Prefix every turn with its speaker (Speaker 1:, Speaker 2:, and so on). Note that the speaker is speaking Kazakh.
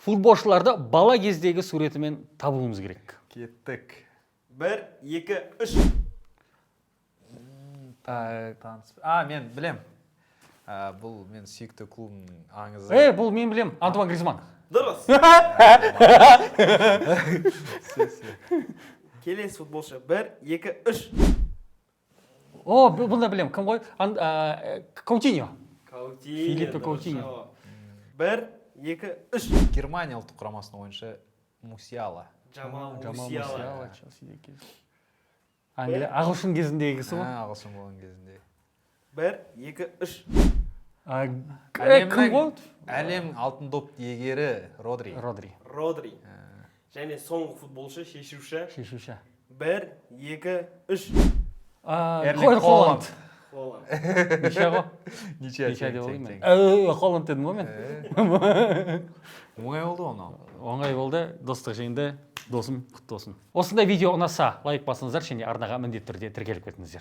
Speaker 1: Футболшыларды бала кездегі суретімен табуымыз керек.
Speaker 2: Кеттік.
Speaker 3: 1, 2, 3.
Speaker 2: Мен білем. Бұл мен сүйікті клубымның аңызы.
Speaker 1: Бұл мен білем, Антуан Гризман.
Speaker 3: Дұрыс. Келесі футболшы. 1, 2, 3.
Speaker 1: Бұны білем. Кім ғой? Каутиньо.
Speaker 3: Филиппе
Speaker 1: Каутиньо.
Speaker 3: 1, 2, 3.
Speaker 2: Германия ұлттық құрамасының ойыншы Мусиала.
Speaker 3: Джамал
Speaker 1: Мусиала,
Speaker 3: Мусиала.
Speaker 1: Челсиде. Англия ағылшын кезіндегі кісі ғой.
Speaker 2: Ағылшын болған кезінде.
Speaker 3: 1, 2, 3.
Speaker 1: Кім ғой?
Speaker 2: Әлем алтын доп иегері Родри.
Speaker 3: Родри. Және соңғы футболшы, шешуші. 1, 2, 3.
Speaker 2: Эрлинг Холланд.
Speaker 3: Холланд.
Speaker 1: Неше ғой?
Speaker 2: Ниче
Speaker 1: деп ойлаймын. Холланд дедім ғой мен.
Speaker 2: Оңай болды оны.
Speaker 1: Оңай болды. Достық жайында досым құтты болсын. Осындай видео ұнаса лайк басыңыздар және арнаға міндетті түрде тіркеліп кетіңіздер.